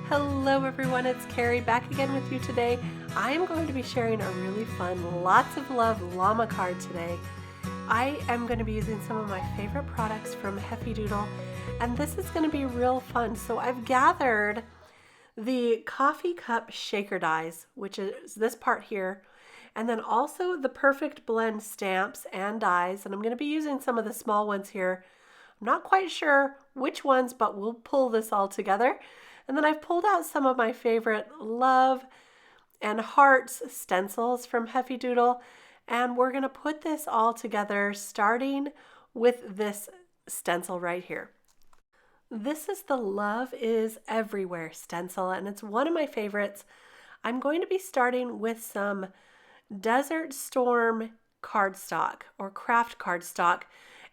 Hello everyone, it's Kari back again with you today. I am going to be sharing a really fun Lots of Love llama card today. I am going to be using some of my favorite products from Heffy Doodle, and this is going to be real fun. So I've gathered the coffee cup shaker dies, which is this part here, and then also the Perfect Blend stamps and dies, and I'm going to be using some of the small ones here. I'm not quite sure which ones, but we'll pull this all together. And then I've pulled out some of my favorite love and hearts stencils from Heffy Doodle, and we're going to put this all together starting with this stencil right here. This is the Love is Everywhere stencil, and it's one of my favorites. I'm going to be starting with some Desert Storm cardstock or craft cardstock,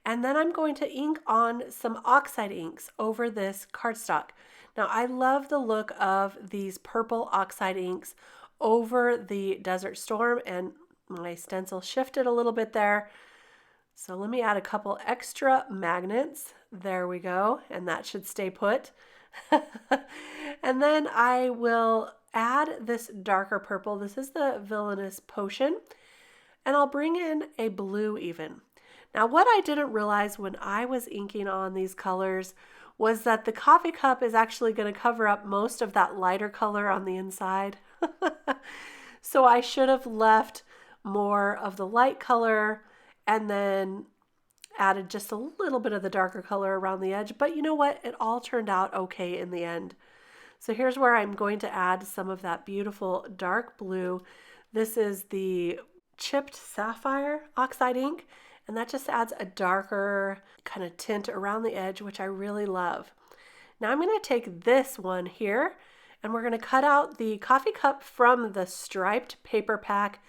and then I'm going to ink on some Oxide inks over this cardstock. Now I love the look of these purple Oxide inks over the Desert Storm, and my stencil shifted a little bit there. So let me add a couple extra magnets. There we go, and that should stay put. And then I will add this darker purple. This is the Villainous potion, and I'll bring in a blue even. Now what I didn't realize when I was inking on these colors was that the coffee cup is actually going to cover up most of that lighter color on the inside. So I should have left more of the light color and then added just a little bit of the darker color around the edge. But you know what? It all turned out okay in the end. So here's where I'm going to add some of that beautiful dark blue. This is the chipped Sapphire Oxide ink, and that just adds a darker kind of tint around the edge, which I really love. Now I'm going to take this one here, and we're going to cut out the coffee cup from the striped paper pack.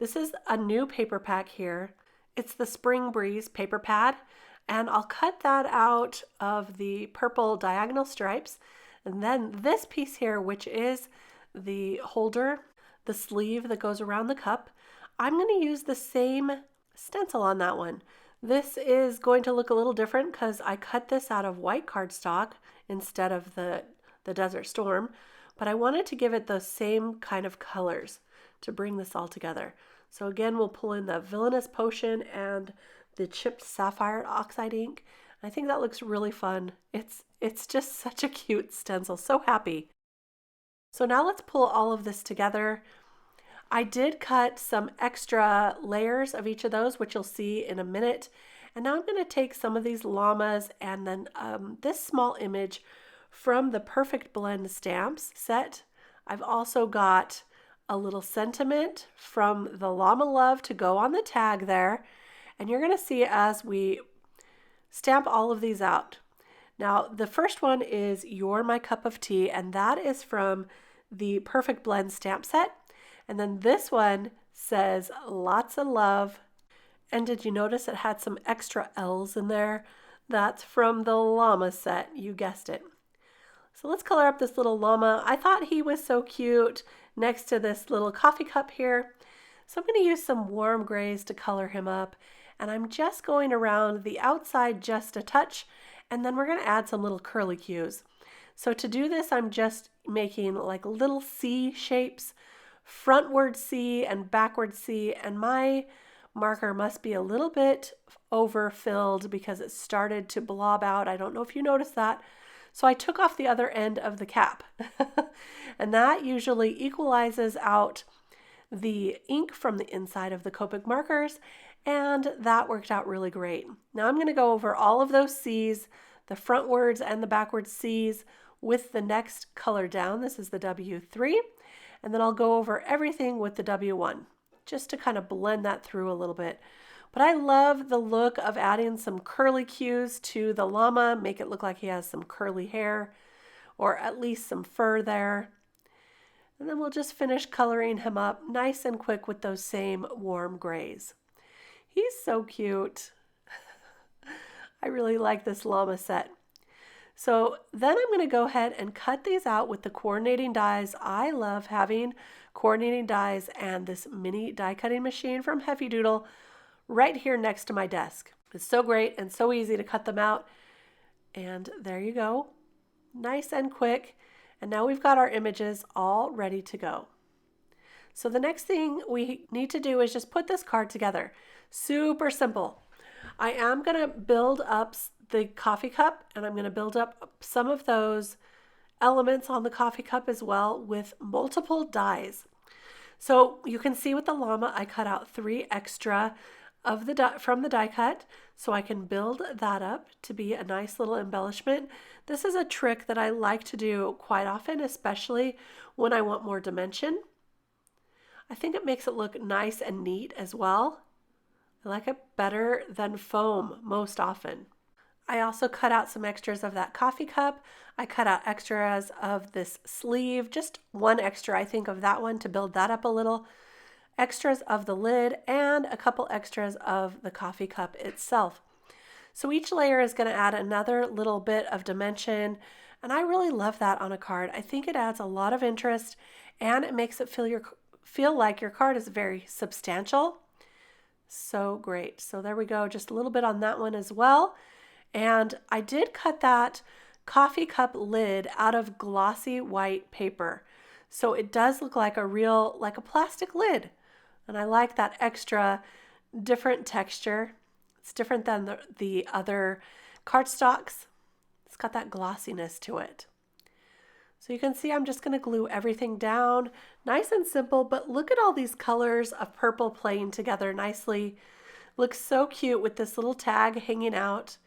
This is a new paper pack here. It's the Spring Breeze paper pad, and I'll cut that out of the purple diagonal stripes. And then this piece here, which is the holder, the sleeve that goes around the cup, I'm going to use the same stencil on that one. This is going to look a little different because I cut this out of white cardstock instead of the Desert Storm, but I wanted to give it those same kind of colors to bring this all together. So again, we'll pull in the Villainous potion and the chipped Sapphire Oxide ink. I think that looks really fun. It's just such a cute stencil. So happy. So now let's pull all of this together. I did cut some extra layers of each of those, which you'll see in a minute. And now I'm going to take some of these llamas and then this small image from the Perfect Blend stamps set. I've also got a little sentiment from the Llama Love to go on the tag there. And you're going to see as we stamp all of these out. Now, the first one is You're My Cup of Tea, and that is from the Perfect Blend stamp set. And then this one says Lots of Love. And did you notice it had some extra L's in there? That's from the Llama set. You guessed it. So let's color up this little llama. I thought he was so cute next to this little coffee cup here. So I'm going to use some warm grays to color him up. And I'm just going around the outside just a touch. And then we're going to add some little curly cues. So to do this, I'm just making like little C shapes, frontward C and backward C, and my marker must be a little bit overfilled because it started to blob out. I don't know if you noticed that. So I took off the other end of the cap and that usually equalizes out the ink from the inside of the Copic markers, and that worked out really great. Now I'm going to go over all of those C's, the frontwards and the backwards C's, with the next color down. This is the W3. And then I'll go over everything with the W1 just to kind of blend that through a little bit. But I love the look of adding some curly cues to the llama, make it look like he has some curly hair or at least some fur there. And then we'll just finish coloring him up nice and quick with those same warm grays. He's so cute. I really like this llama set. So then I'm going to go ahead and cut these out with the coordinating dies. I love having coordinating dies and this mini die cutting machine from Heffy Doodle right here next to my desk. It's so great and so easy to cut them out. And there you go. Nice and quick. And now we've got our images all ready to go. So the next thing we need to do is just put this card together. Super simple. I am going to build up the coffee cup, and I'm going to build up some of those elements on the coffee cup as well with multiple dies. So you can see with the llama, I cut out 3 extra of the from the die cut, so I can build that up to be a nice little embellishment. This is a trick that I like to do quite often, especially when I want more dimension. I think it makes it look nice and neat as well. I like it better than foam most often. I also cut out some extras of that coffee cup. I cut out extras of this sleeve, just 1 extra I think of that one to build that up a little. Extras of the lid and a couple extras of the coffee cup itself. So each layer is going to add another little bit of dimension, and I really love that on a card. I think it adds a lot of interest and it makes it feel like your card is very substantial. So great. So there we go, just a little bit on that one as well. And I did cut that coffee cup lid out of glossy white paper. So it does look like like a plastic lid. And I like that extra different texture. It's different than the other cardstocks. It's got that glossiness to it. So you can see I'm just going to glue everything down. Nice and simple, but look at all these colors of purple playing together nicely. Looks so cute with this little tag hanging out.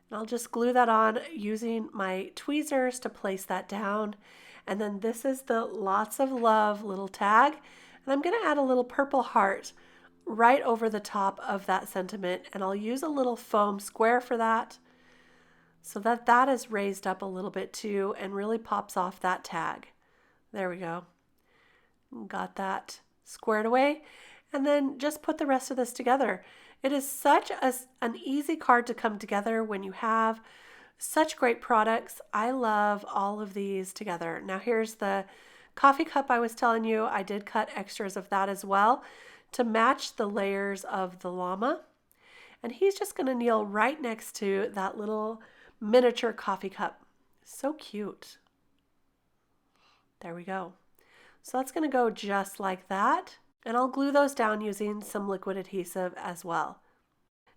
And I'll just glue that on using my tweezers to place that down. And then this is the Lots of Love little tag. And I'm going to add a little purple heart right over the top of that sentiment. And I'll use a little foam square for that so that that is raised up a little bit too and really pops off that tag. There we go. Got that squared away. And then just put the rest of this together. It is such an easy card to come together when you have such great products. I love all of these together. Now here's the coffee cup I was telling you. I did cut extras of that as well to match the layers of the llama. And he's just going to kneel right next to that little miniature coffee cup. So cute. There we go. So that's going to go just like that. And I'll glue those down using some liquid adhesive as well.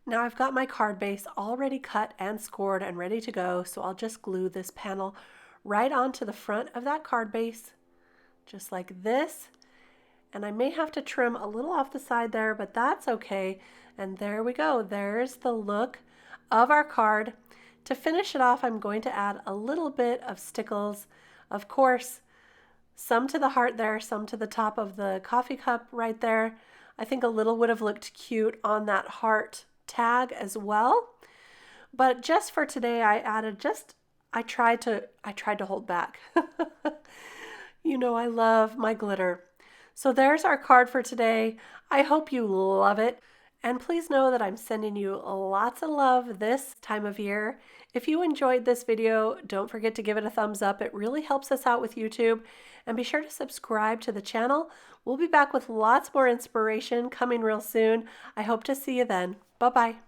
Now I've got my card base already cut and scored and ready to go. So I'll just glue this panel right onto the front of that card base, just like this. And I may have to trim a little off the side there, but that's okay. And there we go. There's the look of our card. To finish it off, I'm going to add a little bit of stickles. Of course, some to the heart there, some to the top of the coffee cup right there. I think a little would have looked cute on that heart tag as well. But just for today, I added I tried to hold back. You know, I love my glitter. So there's our card for today. I hope you love it. And please know that I'm sending you lots of love this time of year. If you enjoyed this video, don't forget to give it a thumbs up. It really helps us out with YouTube. And be sure to subscribe to the channel. We'll be back with lots more inspiration coming real soon. I hope to see you then. Bye-bye.